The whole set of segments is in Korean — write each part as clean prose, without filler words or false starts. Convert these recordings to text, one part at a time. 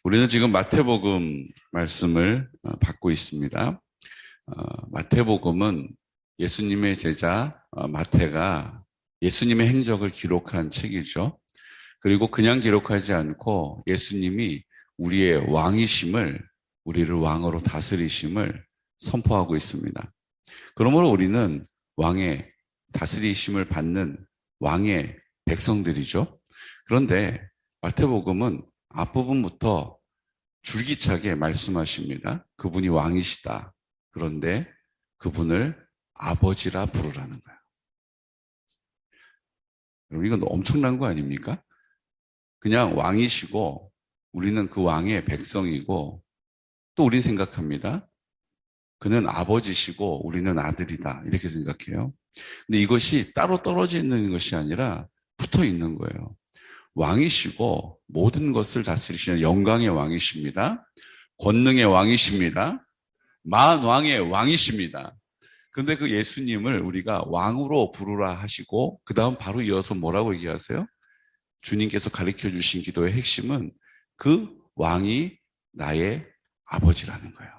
우리는 지금 마태복음 말씀을 받고 있습니다. 마태복음은 예수님의 제자 마태가 예수님의 행적을 기록한 책이죠. 그리고 그냥 기록하지 않고 예수님이 우리의 왕이심을, 우리를 왕으로 다스리심을 선포하고 있습니다. 그러므로 우리는 왕의 다스리심을 받는 왕의 백성들이죠. 그런데 마태복음은 앞부분부터 줄기차게 말씀하십니다. 그분이 왕이시다. 그런데 그분을 아버지라 부르라는 거예요. 여러분, 이건 엄청난 거 아닙니까? 그냥 왕이시고 우리는 그 왕의 백성이고 또 우린 생각합니다. 그는 아버지시고 우리는 아들이다. 이렇게 생각해요. 근데 이것이 따로 떨어져 있는 것이 아니라 붙어 있는 거예요. 왕이시고 모든 것을 다스리시는 영광의 왕이십니다. 권능의 왕이십니다. 만왕의 왕이십니다. 그런데 그 예수님을 우리가 왕으로 부르라 하시고 그 다음 바로 이어서 뭐라고 얘기하세요? 주님께서 가르쳐 주신 기도의 핵심은 그 왕이 나의 아버지라는 거예요.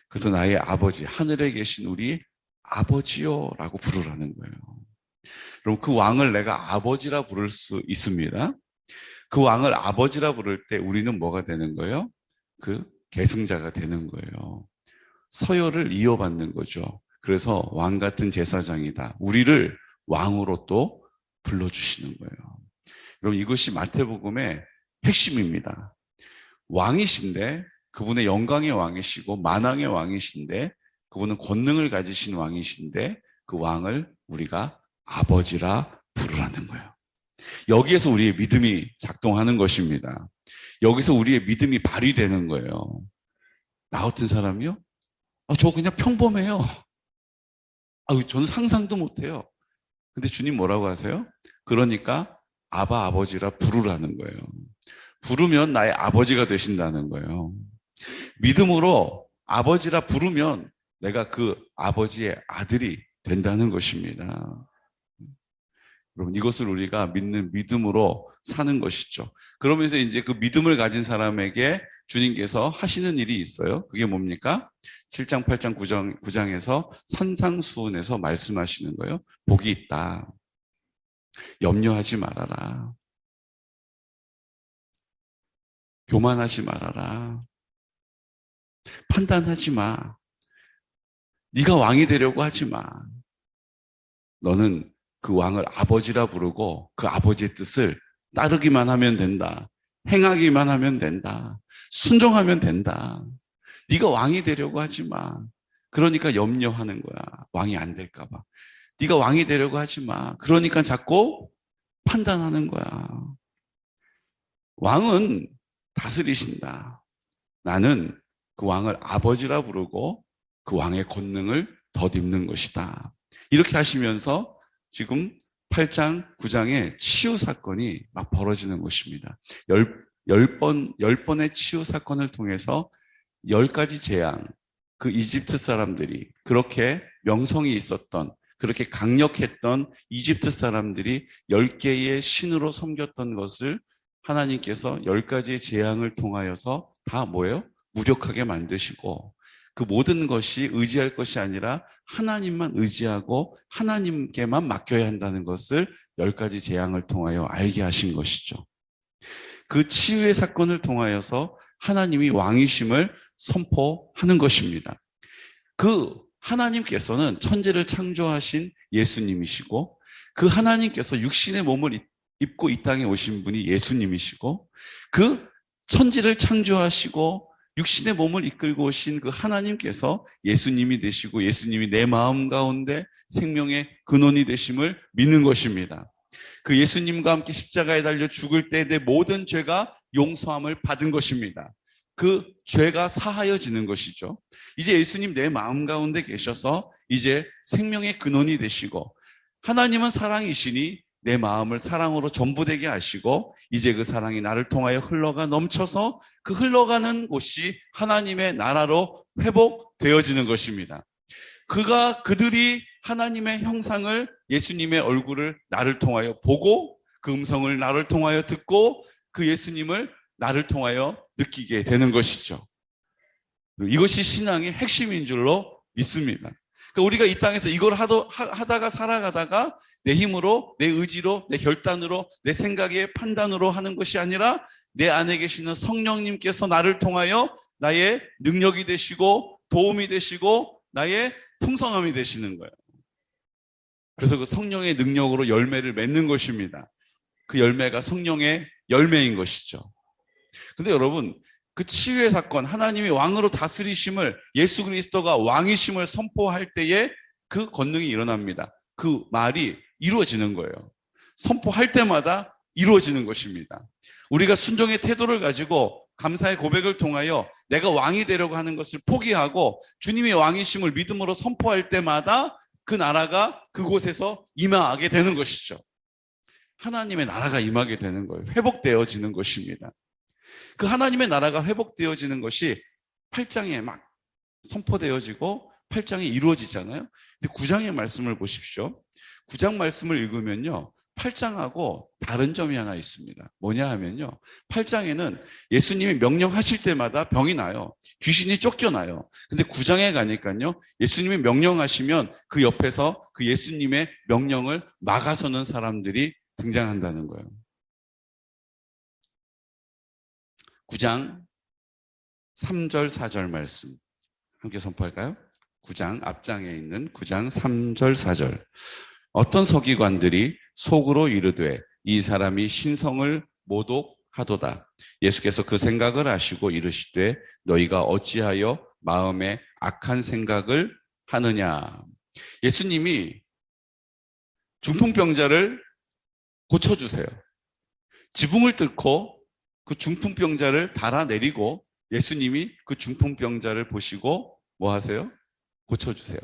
그래서 나의 아버지, 하늘에 계신 우리 아버지요 라고 부르라는 거예요. 그럼 그 왕을 내가 아버지라 부를 수 있습니다. 그 왕을 아버지라 부를 때 우리는 뭐가 되는 거예요? 그 계승자가 되는 거예요. 서열을 이어받는 거죠. 그래서 왕 같은 제사장이다. 우리를 왕으로 또 불러주시는 거예요. 여러분, 이것이 마태복음의 핵심입니다. 왕이신데 그분의 영광의 왕이시고 만왕의 왕이신데 그분은 권능을 가지신 왕이신데 그 왕을 우리가 아버지라 부르라는 거예요. 여기에서 우리의 믿음이 작동하는 것입니다. 여기서 우리의 믿음이 발휘되는 거예요. 나 같은 사람이요? 저 그냥 평범해요. 저는 상상도 못해요. 근데 주님 뭐라고 하세요? 그러니까 아바 아버지라 부르라는 거예요. 부르면 나의 아버지가 되신다는 거예요. 믿음으로 아버지라 부르면 내가 그 아버지의 아들이 된다는 것입니다. 여러분, 이것을 우리가 믿는 믿음으로 사는 것이죠. 그러면서 이제 그 믿음을 가진 사람에게 주님께서 하시는 일이 있어요. 그게 뭡니까? 7장, 8장, 9장에서 산상수훈에서 말씀하시는 거예요. 복이 있다. 염려하지 말아라. 교만하지 말아라. 판단하지 마. 네가 왕이 되려고 하지 마. 너는 그 왕을 아버지라 부르고 그 아버지의 뜻을 따르기만 하면 된다. 행하기만 하면 된다. 순종하면 된다. 네가 왕이 되려고 하지 마. 그러니까 염려하는 거야. 왕이 안 될까 봐. 네가 왕이 되려고 하지 마. 그러니까 자꾸 판단하는 거야. 왕은 다스리신다. 나는 그 왕을 아버지라 부르고 그 왕의 권능을 덧입는 것이다. 이렇게 하시면서 지금 8장, 9장에 치유 사건이 막 벌어지는 것입니다. 10번의 치유 사건을 통해서 10가지 재앙, 그 이집트 사람들이 그렇게 명성이 있었던, 그렇게 강력했던 이집트 사람들이 10개의 신으로 섬겼던 것을 하나님께서 10가지의 재앙을 통하여서 다 뭐예요? 무력하게 만드시고 그 모든 것이 의지할 것이 아니라 하나님만 의지하고 하나님께만 맡겨야 한다는 것을 10가지 재앙을 통하여 알게 하신 것이죠. 그 치유의 사건을 통하여서 하나님이 왕이심을 선포하는 것입니다. 그 하나님께서는 천지를 창조하신 예수님이시고 그 하나님께서 육신의 몸을 입고 이 땅에 오신 분이 예수님이시고 그 천지를 창조하시고 육신의 몸을 이끌고 오신 그 하나님께서 예수님이 되시고 예수님이 내 마음 가운데 생명의 근원이 되심을 믿는 것입니다. 그 예수님과 함께 십자가에 달려 죽을 때 내 모든 죄가 용서함을 받은 것입니다. 그 죄가 사하여지는 것이죠. 이제 예수님 내 마음 가운데 계셔서 이제 생명의 근원이 되시고 하나님은 사랑이시니 내 마음을 사랑으로 전부되게 하시고 이제 그 사랑이 나를 통하여 흘러가 넘쳐서 그 흘러가는 곳이 하나님의 나라로 회복되어지는 것입니다. 그들이 하나님의 형상을 예수님의 얼굴을 나를 통하여 보고 그 음성을 나를 통하여 듣고 그 예수님을 나를 통하여 느끼게 되는 것이죠. 이것이 신앙의 핵심인 줄로 믿습니다. 그러니까 우리가 이 땅에서 이걸 하다가 살아가다가 내 힘으로, 내 의지로, 내 결단으로, 내 생각의 판단으로 하는 것이 아니라 내 안에 계시는 성령님께서 나를 통하여 나의 능력이 되시고 도움이 되시고 나의 풍성함이 되시는 거예요. 그래서 그 성령의 능력으로 열매를 맺는 것입니다. 그 열매가 성령의 열매인 것이죠. 근데 여러분, 그 치유의 사건, 하나님이 왕으로 다스리심을, 예수 그리스도가 왕이심을 선포할 때에 그 권능이 일어납니다. 그 말이 이루어지는 거예요. 선포할 때마다 이루어지는 것입니다. 우리가 순종의 태도를 가지고 감사의 고백을 통하여 내가 왕이 되려고 하는 것을 포기하고 주님의 왕이심을 믿음으로 선포할 때마다 그 나라가 그곳에서 임하게 되는 것이죠. 하나님의 나라가 임하게 되는 거예요. 회복되어지는 것입니다. 그 하나님의 나라가 회복되어지는 것이 8장에 막 선포되어지고 8장에 이루어지잖아요. 근데 9장의 말씀을 보십시오. 9장 말씀을 읽으면요, 8장하고 다른 점이 하나 있습니다. 뭐냐 하면요, 8장에는 예수님이 명령하실 때마다 병이 나요. 귀신이 쫓겨나요. 근데 9장에 가니까요, 예수님이 명령하시면 그 옆에서 그 예수님의 명령을 막아서는 사람들이 등장한다는 거예요. 9장 3절 4절 말씀 함께 선포할까요? 9장 앞장에 있는 9장 3절 4절. 어떤 서기관들이 속으로 이르되 이 사람이 신성을 모독하도다. 예수께서 그 생각을 아시고 이르시되 너희가 어찌하여 마음에 악한 생각을 하느냐. 예수님이 중풍병자를 고쳐주세요. 지붕을 뚫고 그 중풍병자를 달아내리고 예수님이 그 중풍병자를 보시고 뭐 하세요? 고쳐주세요.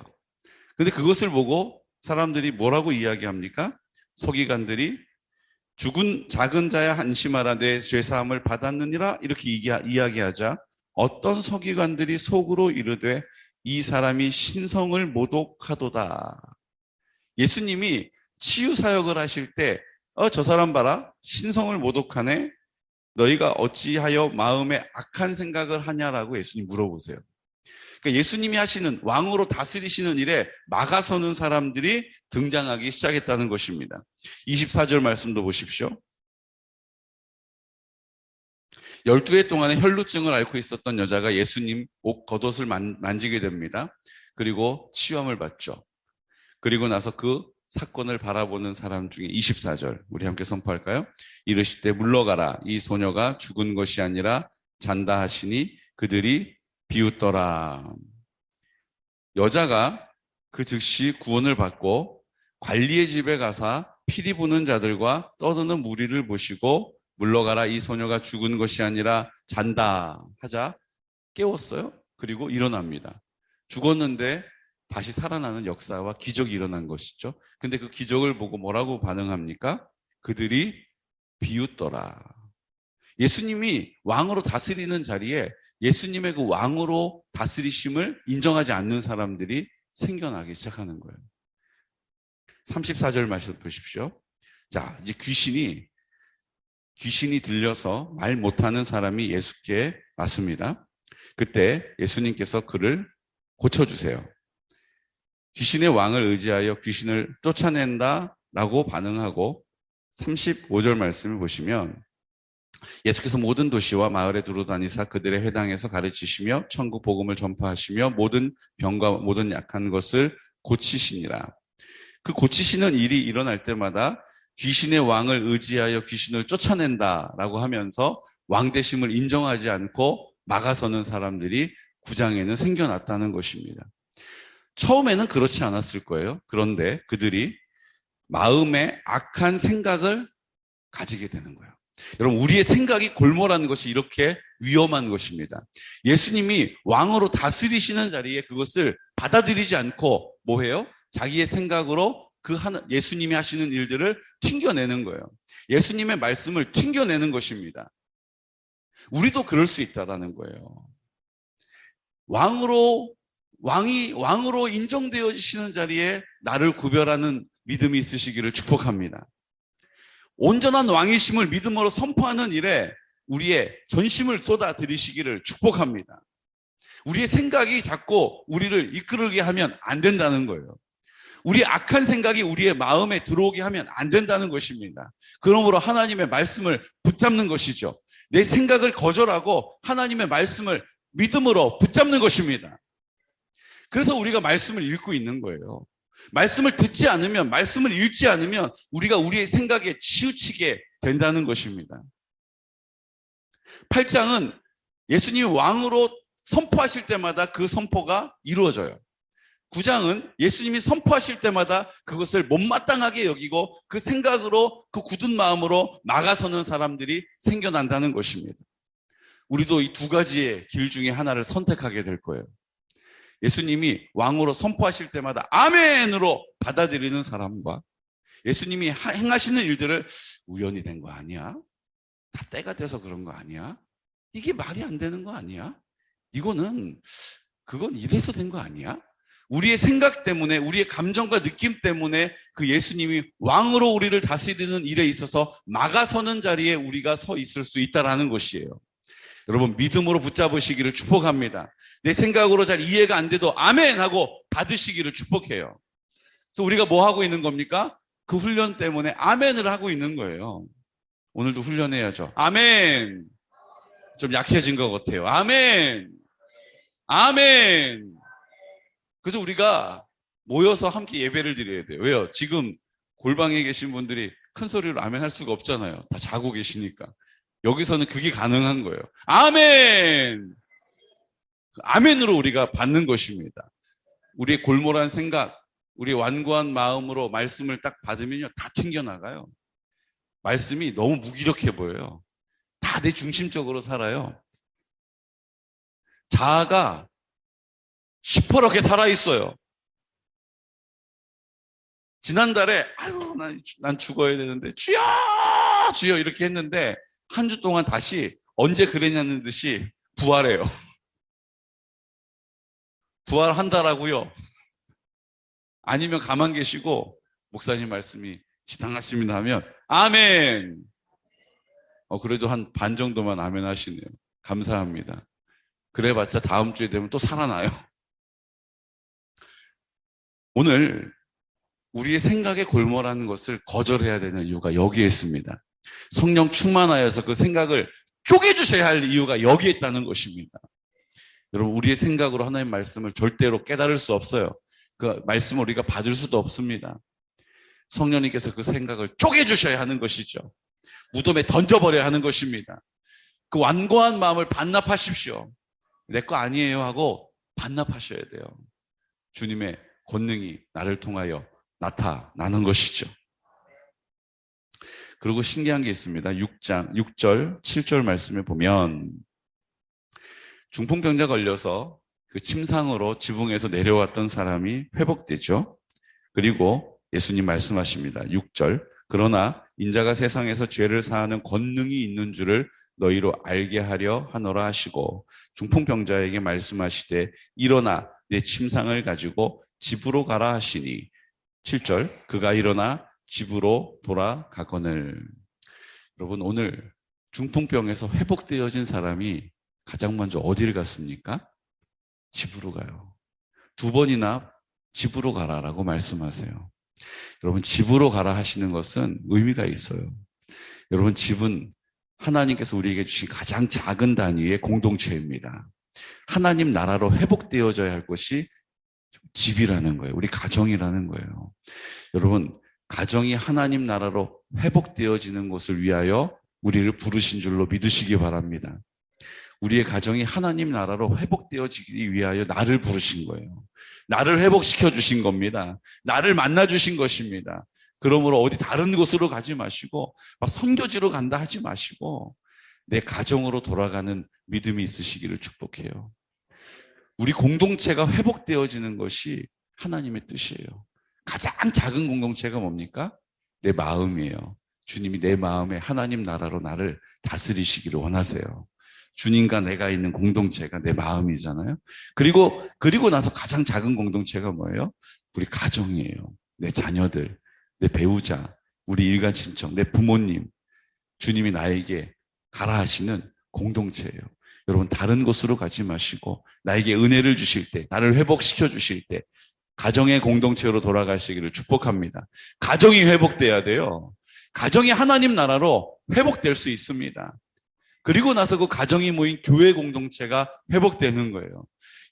근데 그것을 보고 사람들이 뭐라고 이야기합니까? 서기관들이 죽은 작은 자야 안심하라 내 죄사함을 받았느니라 이렇게 이야기하자 어떤 서기관들이 속으로 이르되 이 사람이 신성을 모독하도다. 예수님이 치유사역을 하실 때 저 사람 봐라, 신성을 모독하네, 너희가 어찌하여 마음에 악한 생각을 하냐라고 예수님 물어보세요. 그러니까 예수님이 하시는 왕으로 다스리시는 일에 막아서는 사람들이 등장하기 시작했다는 것입니다. 24절 말씀도 보십시오. 12해 동안에 혈루증을 앓고 있었던 여자가 예수님 옷 겉옷을 만지게 됩니다. 그리고 치유함을 받죠. 그리고 나서 그 사건을 바라보는 사람 중에 24절 우리 함께 선포할까요? 이르실 때 물러가라 이 소녀가 죽은 것이 아니라 잔다 하시니 그들이 비웃더라. 여자가 그 즉시 구원을 받고 관리의 집에 가서 피리 부는 자들과 떠드는 무리를 보시고 물러가라 이 소녀가 죽은 것이 아니라 잔다 하자 깨웠어요. 그리고 일어납니다. 죽었는데 다시 살아나는 역사와 기적이 일어난 것이죠. 근데 그 기적을 보고 뭐라고 반응합니까? 그들이 비웃더라. 예수님이 왕으로 다스리는 자리에 예수님의 그 왕으로 다스리심을 인정하지 않는 사람들이 생겨나기 시작하는 거예요. 34절 말씀 보십시오. 자, 이제 귀신이 들려서 말 못하는 사람이 예수께 왔습니다. 그때 예수님께서 그를 고쳐주세요. 귀신의 왕을 의지하여 귀신을 쫓아낸다라고 반응하고 35절 말씀을 보시면 예수께서 모든 도시와 마을에 두루다니사 그들의 회당에서 가르치시며 천국 복음을 전파하시며 모든 병과 모든 약한 것을 고치시니라. 그 고치시는 일이 일어날 때마다 귀신의 왕을 의지하여 귀신을 쫓아낸다라고 하면서 왕대심을 인정하지 않고 막아서는 사람들이 9장에는 생겨났다는 것입니다. 처음에는 그렇지 않았을 거예요. 그런데 그들이 마음에 악한 생각을 가지게 되는 거예요. 여러분, 우리의 생각이 골몰하는 것이 이렇게 위험한 것입니다. 예수님이 왕으로 다스리시는 자리에 그것을 받아들이지 않고 뭐 해요? 자기의 생각으로 예수님이 하시는 일들을 튕겨내는 거예요. 예수님의 말씀을 튕겨내는 것입니다. 우리도 그럴 수 있다라는 거예요. 왕으로 인정되어지시는 자리에 나를 구별하는 믿음이 있으시기를 축복합니다. 온전한 왕이심을 믿음으로 선포하는 일에 우리의 전심을 쏟아드리시기를 축복합니다. 우리의 생각이 자꾸 우리를 이끌게 하면 안 된다는 거예요. 우리의 악한 생각이 우리의 마음에 들어오게 하면 안 된다는 것입니다. 그러므로 하나님의 말씀을 붙잡는 것이죠. 내 생각을 거절하고 하나님의 말씀을 믿음으로 붙잡는 것입니다. 그래서 우리가 말씀을 읽고 있는 거예요. 말씀을 듣지 않으면, 말씀을 읽지 않으면 우리가 우리의 생각에 치우치게 된다는 것입니다. 8장은 예수님이 왕으로 선포하실 때마다 그 선포가 이루어져요. 9장은 예수님이 선포하실 때마다 그것을 못마땅하게 여기고 그 생각으로, 그 굳은 마음으로 막아서는 사람들이 생겨난다는 것입니다. 우리도 이 두 가지의 길 중에 하나를 선택하게 될 거예요. 예수님이 왕으로 선포하실 때마다 아멘으로 받아들이는 사람과, 예수님이 행하시는 일들을 우연히 된 거 아니야? 다 때가 돼서 그런 거 아니야? 이게 말이 안 되는 거 아니야? 그건 이래서 된 거 아니야? 우리의 생각 때문에, 우리의 감정과 느낌 때문에 그 예수님이 왕으로 우리를 다스리는 일에 있어서 막아서는 자리에 우리가 서 있을 수 있다는 것이에요. 여러분, 믿음으로 붙잡으시기를 축복합니다. 내 생각으로 잘 이해가 안 돼도 아멘 하고 받으시기를 축복해요. 그래서 우리가 뭐 하고 있는 겁니까? 그 훈련 때문에 아멘을 하고 있는 거예요. 오늘도 훈련해야죠. 아멘. 좀 약해진 것 같아요. 아멘. 아멘. 그래서 우리가 모여서 함께 예배를 드려야 돼요. 왜요? 지금 골방에 계신 분들이 큰 소리로 아멘 할 수가 없잖아요. 다 자고 계시니까. 여기서는 그게 가능한 거예요. 아멘! 아멘으로 우리가 받는 것입니다. 우리의 골몰한 생각, 우리의 완고한 마음으로 말씀을 딱 받으면요, 다 튕겨나가요. 말씀이 너무 무기력해 보여요. 다 내 중심적으로 살아요. 자아가 시퍼렇게 살아있어요. 지난달에 아유 난 죽어야 되는데 주여 주여 이렇게 했는데 한 주 동안 다시 언제 그랬냐는 듯이 부활해요. 부활한다라고요. 아니면 가만 계시고 목사님 말씀이 지당하십니다 하면 아멘. 그래도 한 반 정도만 아멘 하시네요. 감사합니다. 그래봤자 다음 주에 되면 또 살아나요. 오늘 우리의 생각에 골몰하는 것을 거절해야 되는 이유가 여기에 있습니다. 성령 충만하여서 그 생각을 쪼개주셔야 할 이유가 여기에 있다는 것입니다. 여러분, 우리의 생각으로 하나님의 말씀을 절대로 깨달을 수 없어요. 그 말씀을 우리가 받을 수도 없습니다. 성령님께서 그 생각을 쪼개주셔야 하는 것이죠. 무덤에 던져버려야 하는 것입니다. 그 완고한 마음을 반납하십시오. 내 거 아니에요 하고 반납하셔야 돼요. 주님의 권능이 나를 통하여 나타나는 것이죠. 그리고 신기한 게 있습니다. 6장 6절 7절 말씀에 보면 중풍병자 걸려서 그 침상으로 지붕에서 내려왔던 사람이 회복되죠. 그리고 예수님 말씀하십니다. 6절 그러나 인자가 세상에서 죄를 사하는 권능이 있는 줄을 너희로 알게 하려 하노라 하시고 중풍병자에게 말씀하시되 일어나 내 침상을 가지고 집으로 가라 하시니 7절 그가 일어나 집으로 돌아가거늘. 여러분, 오늘 중풍병에서 회복되어진 사람이 가장 먼저 어디를 갔습니까? 집으로 가요. 2번이나 집으로 가라라고 말씀하세요. 여러분, 집으로 가라 하시는 것은 의미가 있어요. 여러분, 집은 하나님께서 우리에게 주신 가장 작은 단위의 공동체입니다. 하나님 나라로 회복되어져야 할 것이 집이라는 거예요. 우리 가정이라는 거예요. 여러분, 가정이 하나님 나라로 회복되어지는 것을 위하여 우리를 부르신 줄로 믿으시기 바랍니다. 우리의 가정이 하나님 나라로 회복되어지기 위하여 나를 부르신 거예요. 나를 회복시켜 주신 겁니다. 나를 만나 주신 것입니다. 그러므로 어디 다른 곳으로 가지 마시고 막 선교지로 간다 하지 마시고 내 가정으로 돌아가는 믿음이 있으시기를 축복해요. 우리 공동체가 회복되어지는 것이 하나님의 뜻이에요. 가장 작은 공동체가 뭡니까? 내 마음이에요. 주님이 내 마음에 하나님 나라로 나를 다스리시기를 원하세요. 주님과 내가 있는 공동체가 내 마음이잖아요. 그리고 나서 가장 작은 공동체가 뭐예요? 우리 가정이에요. 내 자녀들, 내 배우자, 우리 일가 친척, 내 부모님. 주님이 나에게 가라 하시는 공동체예요. 여러분 다른 곳으로 가지 마시고 나에게 은혜를 주실 때, 나를 회복시켜 주실 때 가정의 공동체로 돌아가시기를 축복합니다. 가정이 회복돼야 돼요. 가정이 하나님 나라로 회복될 수 있습니다. 그리고 나서 그 가정이 모인 교회 공동체가 회복되는 거예요.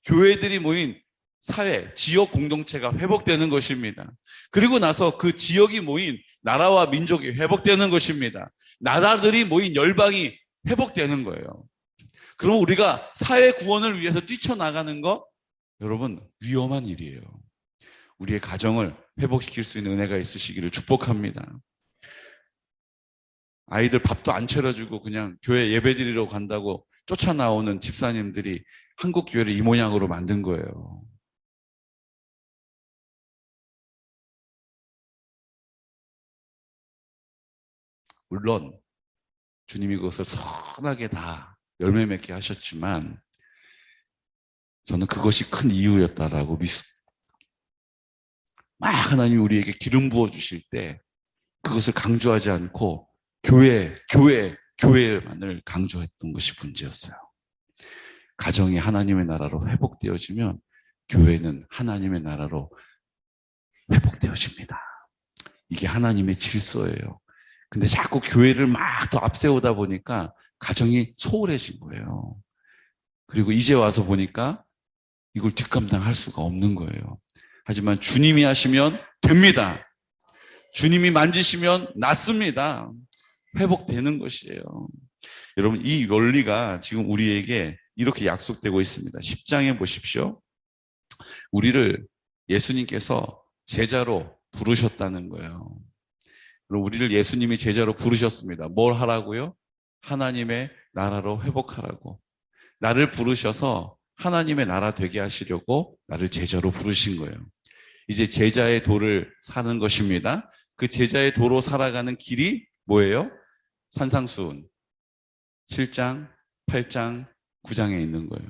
교회들이 모인 사회, 지역 공동체가 회복되는 것입니다. 그리고 나서 그 지역이 모인 나라와 민족이 회복되는 것입니다. 나라들이 모인 열방이 회복되는 거예요. 그럼 우리가 사회 구원을 위해서 뛰쳐나가는 거 여러분 위험한 일이에요. 우리의 가정을 회복시킬 수 있는 은혜가 있으시기를 축복합니다. 아이들 밥도 안 차려주고 그냥 교회 예배드리러 간다고 쫓아나오는 집사님들이 한국 교회를 이 모양으로 만든 거예요. 물론 주님이 그것을 선하게 다 열매 맺게 하셨지만 저는 그것이 큰 이유였다라고 믿습니다. 막 하나님이 우리에게 기름 부어주실 때 그것을 강조하지 않고 교회만을 강조했던 것이 문제였어요. 가정이 하나님의 나라로 회복되어지면 교회는 하나님의 나라로 회복되어집니다. 이게 하나님의 질서예요. 근데 자꾸 교회를 막 더 앞세우다 보니까 가정이 소홀해진 거예요. 그리고 이제 와서 보니까 이걸 뒷감당할 수가 없는 거예요. 하지만 주님이 하시면 됩니다. 주님이 만지시면 낫습니다. 회복되는 것이에요. 여러분 이 원리가 지금 우리에게 이렇게 약속되고 있습니다. 10장에 보십시오. 우리를 예수님께서 제자로 부르셨다는 거예요. 우리를 예수님이 제자로 부르셨습니다. 뭘 하라고요? 하나님의 나라로 회복하라고. 나를 부르셔서 하나님의 나라 되게 하시려고 나를 제자로 부르신 거예요. 이제 제자의 도를 사는 것입니다. 그 제자의 도로 살아가는 길이 뭐예요? 산상수훈 7장, 8장, 9장에 있는 거예요.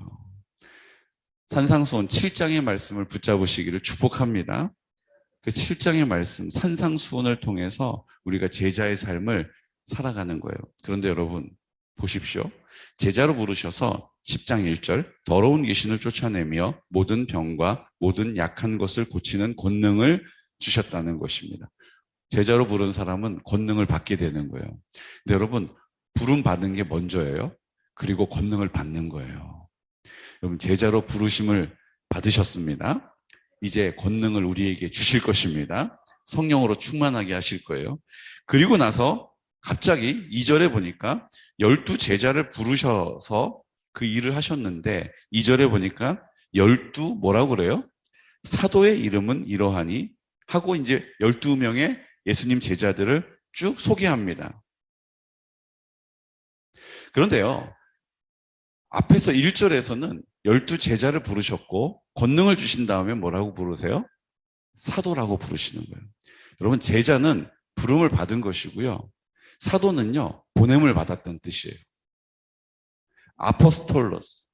산상수훈 7장의 말씀을 붙잡으시기를 축복합니다. 그 7장의 말씀, 산상수훈을 통해서 우리가 제자의 삶을 살아가는 거예요. 그런데 여러분 보십시오. 제자로 부르셔서 10장 1절 더러운 귀신을 쫓아내며 모든 병과 모든 약한 것을 고치는 권능을 주셨다는 것입니다. 제자로 부른 사람은 권능을 받게 되는 거예요. 근데 여러분 부름 받는 게 먼저예요. 그리고 권능을 받는 거예요. 여러분 제자로 부르심을 받으셨습니다. 이제 권능을 우리에게 주실 것입니다. 성령으로 충만하게 하실 거예요. 그리고 나서 갑자기 2절에 보니까 12제자를 부르셔서 그 일을 하셨는데 2절에 보니까 12 뭐라고 그래요? 사도의 이름은 이러하니 하고 이제 12명의 예수님 제자들을 쭉 소개합니다. 그런데요. 앞에서 1절에서는 12제자를 부르셨고 권능을 주신 다음에 뭐라고 부르세요? 사도라고 부르시는 거예요. 여러분 제자는 부름을 받은 것이고요. 사도는요. 보냄을 받았다는 뜻이에요. 아포스톨로스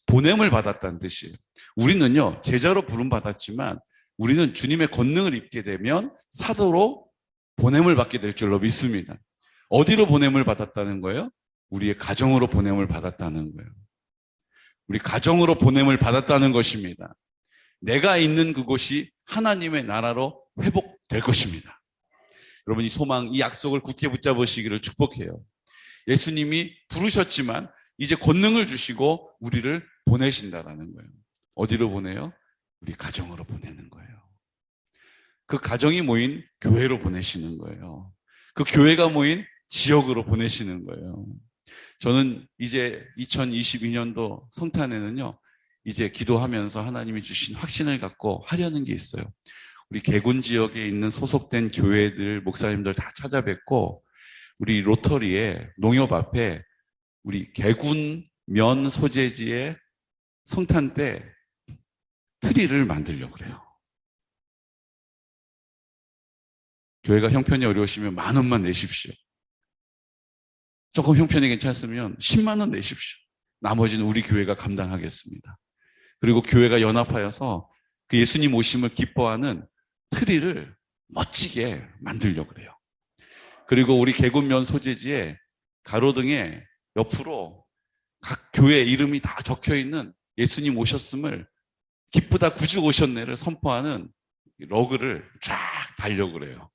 보냄을 받았다는 뜻이에요. 우리는요. 제자로 부름 받았지만 우리는 주님의 권능을 입게 되면 사도로 보냄을 받게 될 줄로 믿습니다. 어디로 보냄을 받았다는 거예요? 우리의 가정으로 보냄을 받았다는 거예요. 우리 가정으로 보냄을 받았다는 것입니다. 내가 있는 그곳이 하나님의 나라로 회복될 것입니다. 여러분 이 소망, 이 약속을 굳게 붙잡으시기를 축복해요. 예수님이 부르셨지만 이제 권능을 주시고 우리를 보내신다라는 거예요. 어디로 보내요? 우리 가정으로 보내는 거예요. 그 가정이 모인 교회로 보내시는 거예요. 그 교회가 모인 지역으로 보내시는 거예요. 저는 이제 2022년도 성탄에는요, 이제 기도하면서 하나님이 주신 확신을 갖고 하려는 게 있어요. 우리 개군 지역에 있는 소속된 교회들, 목사님들 다 찾아뵙고, 우리 로터리에 농협 앞에 우리 개군 면 소재지의 성탄 때 트리를 만들려고 그래요. 교회가 형편이 어려우시면 10,000원만 내십시오. 조금 형편이 괜찮으면 10만 원 내십시오. 나머지는 우리 교회가 감당하겠습니다. 그리고 교회가 연합하여서 그 예수님 오심을 기뻐하는 트리를 멋지게 만들려고 그래요. 그리고 우리 개군면 소재지에 가로등에 옆으로 각 교회 이름이 다 적혀 있는 예수님 오셨음을 기쁘다 구주 오셨네를 선포하는 러그를 쫙 달려고 그래요.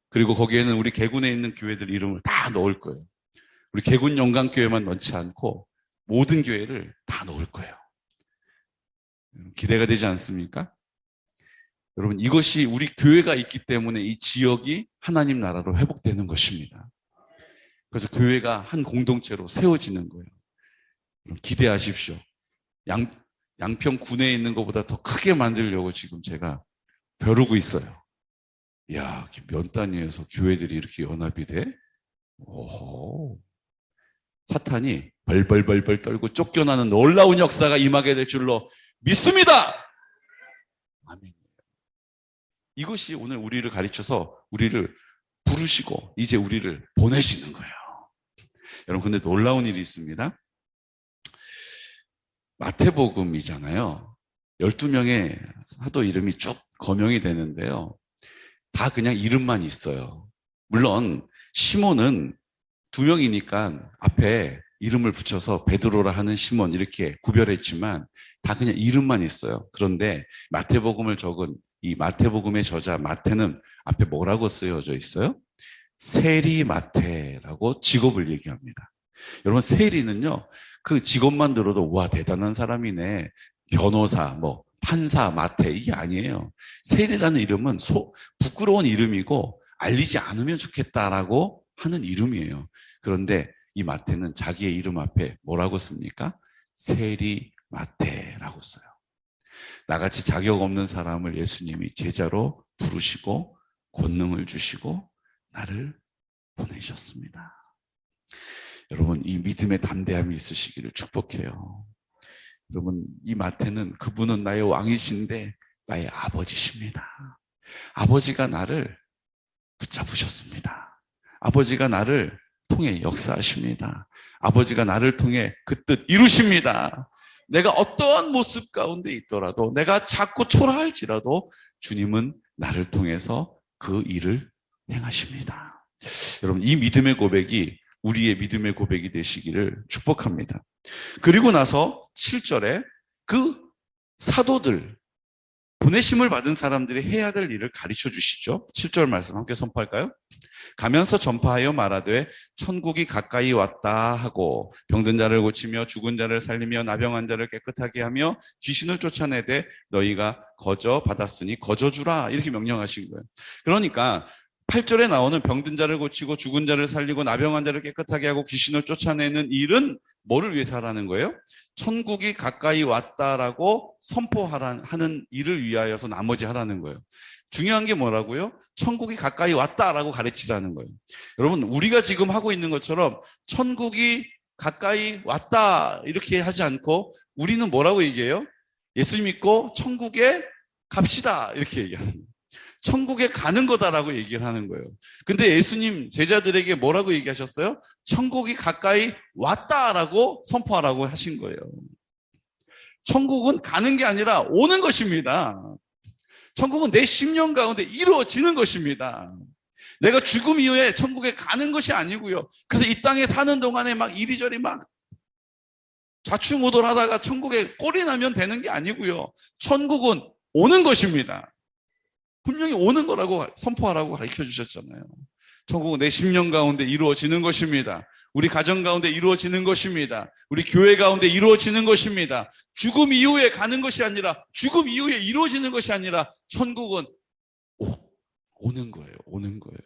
그리고 거기에는 우리 개군에 있는 교회들 이름을 다 넣을 거예요. 우리 개군 영광교회만 넣지 않고 모든 교회를 다 넣을 거예요. 기대가 되지 않습니까? 여러분, 이것이 우리 교회가 있기 때문에 이 지역이 하나님 나라로 회복되는 것입니다. 그래서 교회가 한 공동체로 세워지는 거예요. 기대하십시오. 양평 군에 있는 것보다 더 크게 만들려고 지금 제가 벼르고 있어요. 이야, 몇 단위에서 교회들이 이렇게 연합이 돼? 오호. 사탄이 벌벌벌벌 떨고 쫓겨나는 놀라운 역사가 임하게 될 줄로 믿습니다. 아멘. 이것이 오늘 우리를 가르쳐서 우리를 부르시고 이제 우리를 보내시는 거예요. 여러분, 근데 놀라운 일이 있습니다. 마태복음이잖아요. 12명의 사도 이름이 쭉 거명이 되는데요. 다 그냥 이름만 있어요. 물론 시몬은 2명이니까 앞에 이름을 붙여서 베드로라 하는 시몬 이렇게 구별했지만 다 그냥 이름만 있어요. 그런데 마태복음을 적은 이 마태복음의 저자 마태는 앞에 뭐라고 쓰여져 있어요? 세리 마태라고 직업을 얘기합니다. 여러분, 세리는요, 그 직업만 들어도 와 대단한 사람이네. 변호사, 뭐 판사, 마태 이게 아니에요. 세리라는 이름은 부끄러운 이름이고 알리지 않으면 좋겠다라고 하는 이름이에요. 그런데 이 마태는 자기의 이름 앞에 뭐라고 씁니까? 세리 마태라고 써요. 나같이 자격 없는 사람을 예수님이 제자로 부르시고 권능을 주시고 나를 보내셨습니다. 여러분, 이 믿음의 담대함이 있으시기를 축복해요. 여러분, 이 마태는 그분은 나의 왕이신데 나의 아버지십니다. 아버지가 나를 붙잡으셨습니다. 아버지가 나를 통해 역사하십니다. 아버지가 나를 통해 그 뜻 이루십니다. 내가 어떠한 모습 가운데 있더라도, 내가 작고 초라할지라도 주님은 나를 통해서 그 일을 행하십니다. 여러분, 이 믿음의 고백이 우리의 믿음의 고백이 되시기를 축복합니다. 그리고 나서 7절에 그 사도들, 보내심을 받은 사람들이 해야 될 일을 가르쳐 주시죠. 7절 말씀 함께 선포할까요? 가면서 전파하여 말하되 천국이 가까이 왔다 하고 병든 자를 고치며 죽은 자를 살리며 나병한 자를 깨끗하게 하며 귀신을 쫓아내되 너희가 거저 받았으니 거저 주라 이렇게 명령하신 거예요. 그러니까 8절에 나오는 병든 자를 고치고 죽은 자를 살리고 나병한 자를 깨끗하게 하고 귀신을 쫓아내는 일은 뭐를 위해서 하라는 거예요? 천국이 가까이 왔다라고 선포하는 일을 위하여서 나머지 하라는 거예요. 중요한 게 뭐라고요? 천국이 가까이 왔다라고 가르치라는 거예요. 여러분, 우리가 지금 하고 있는 것처럼 천국이 가까이 왔다 이렇게 하지 않고 우리는 뭐라고 얘기해요? 예수 믿고 천국에 갑시다 이렇게 얘기하는 거예요. 천국에 가는 거다라고 얘기를 하는 거예요. 근데 예수님 제자들에게 뭐라고 얘기하셨어요? 천국이 가까이 왔다라고 선포하라고 하신 거예요. 천국은 가는 게 아니라 오는 것입니다. 천국은 내 심령 가운데 이루어지는 것입니다. 내가 죽음 이후에 천국에 가는 것이 아니고요. 그래서 이 땅에 사는 동안에 막 이리저리 막 좌충우돌하다가 천국에 꼴이 나면 되는 게 아니고요. 천국은 오는 것입니다. 분명히 오는 거라고 선포하라고 가르쳐 주셨잖아요. 천국은 내 심령 가운데 이루어지는 것입니다. 우리 가정 가운데 이루어지는 것입니다. 우리 교회 가운데 이루어지는 것입니다. 죽음 이후에 가는 것이 아니라, 죽음 이후에 이루어지는 것이 아니라 천국은 오는 거예요. 오는 거예요.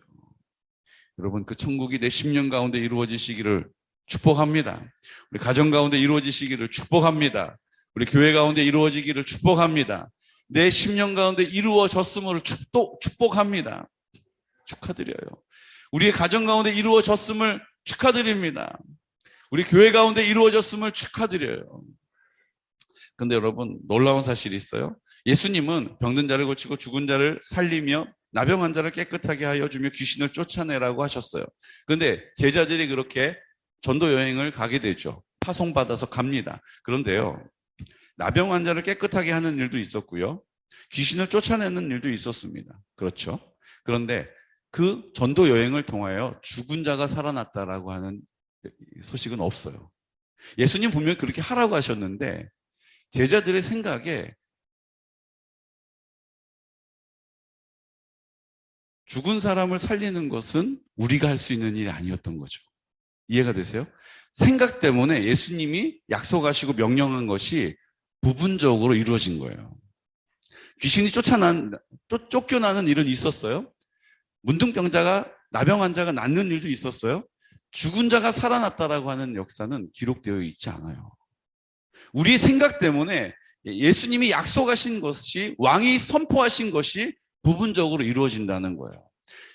여러분, 그 천국이 내 심령 가운데 이루어지시기를 축복합니다. 우리 가정 가운데 이루어지시기를 축복합니다. 우리 교회 가운데 이루어지기를 축복합니다. 내 심령 가운데 이루어졌음을 축복합니다. 축하드려요. 우리의 가정 가운데 이루어졌음을 축하드립니다. 우리 교회 가운데 이루어졌음을 축하드려요. 그런데 여러분, 놀라운 사실이 있어요. 예수님은 병든 자를 고치고 죽은 자를 살리며 나병한 자를 깨끗하게 하여 주며 귀신을 쫓아내라고 하셨어요. 그런데 제자들이 그렇게 전도 여행을 가게 되죠. 파송받아서 갑니다. 그런데요, 나병 환자를 깨끗하게 하는 일도 있었고요. 귀신을 쫓아내는 일도 있었습니다. 그렇죠. 그런데 그 전도 여행을 통하여 죽은 자가 살아났다라고 하는 소식은 없어요. 예수님 분명히 그렇게 하라고 하셨는데 제자들의 생각에 죽은 사람을 살리는 것은 우리가 할 수 있는 일이 아니었던 거죠. 이해가 되세요? 생각 때문에 예수님이 약속하시고 명령한 것이 부분적으로 이루어진 거예요. 귀신이 쫓겨나는 일은 있었어요. 문둥병자가, 나병 환자가 낫는 일도 있었어요. 죽은 자가 살아났다라고 하는 역사는 기록되어 있지 않아요. 우리의 생각 때문에 예수님이 약속하신 것이, 왕이 선포하신 것이 부분적으로 이루어진다는 거예요.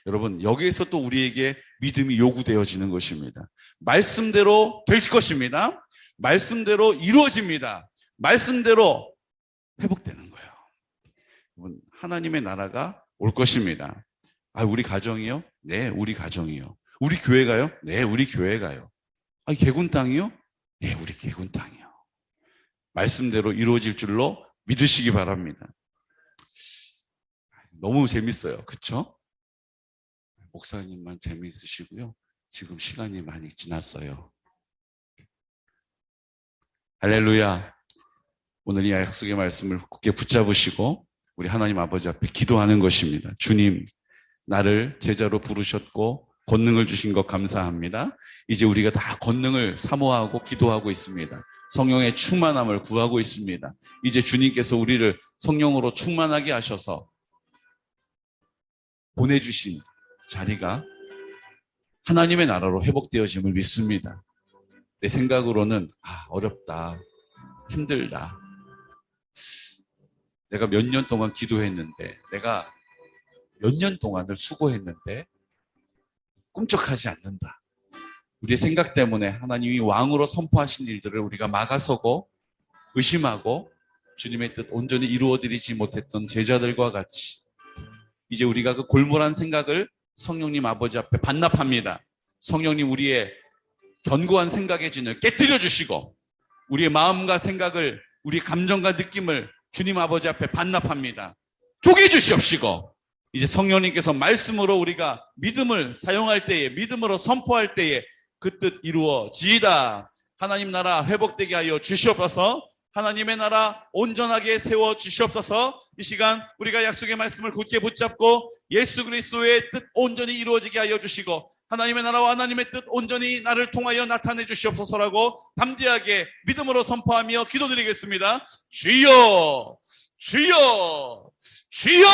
여러분, 여기에서 또 우리에게 믿음이 요구되어지는 것입니다. 말씀대로 될 것입니다. 말씀대로 이루어집니다. 말씀대로 회복되는 거예요. 여러분, 하나님의 나라가 올 것입니다. 우리 가정이요? 네, 우리 가정이요. 우리 교회가요? 네, 우리 교회가요. 개군 땅이요? 네, 우리 개군 땅이요. 말씀대로 이루어질 줄로 믿으시기 바랍니다. 너무 재밌어요. 그렇죠? 목사님만 재미있으시고요. 지금 시간이 많이 지났어요. 할렐루야. 오늘 이 약속의 말씀을 굳게 붙잡으시고 우리 하나님 아버지 앞에 기도하는 것입니다. 주님, 나를 제자로 부르셨고 권능을 주신 것 감사합니다. 이제 우리가 다 권능을 사모하고 기도하고 있습니다. 성령의 충만함을 구하고 있습니다. 이제 주님께서 우리를 성령으로 충만하게 하셔서 보내주신 자리가 하나님의 나라로 회복되어짐을 믿습니다. 내 생각으로는 어렵다, 힘들다. 내가 몇 년 동안 기도했는데, 내가 몇 년 동안을 수고했는데 꿈쩍하지 않는다. 우리의 생각 때문에 하나님이 왕으로 선포하신 일들을 우리가 막아서고 의심하고 주님의 뜻 온전히 이루어드리지 못했던 제자들과 같이 이제 우리가 그 골몰한 생각을 성령님 아버지 앞에 반납합니다. 성령님, 우리의 견고한 생각의 진을 깨뜨려 주시고 우리의 마음과 생각을, 우리의 감정과 느낌을 주님 아버지 앞에 반납합니다. 쪼개 주시옵시고 이제 성령님께서 말씀으로 우리가 믿음을 사용할 때에, 믿음으로 선포할 때에 그 뜻 이루어지이다. 하나님 나라 회복되게 하여 주시옵소서. 하나님의 나라 온전하게 세워 주시옵소서. 이 시간 우리가 약속의 말씀을 굳게 붙잡고 예수 그리스도의 뜻 온전히 이루어지게 하여 주시고 하나님의 나라와 하나님의 뜻 온전히 나를 통하여 나타내 주시옵소서라고 담대하게 믿음으로 선포하며 기도드리겠습니다. 주여, 주여, 주여.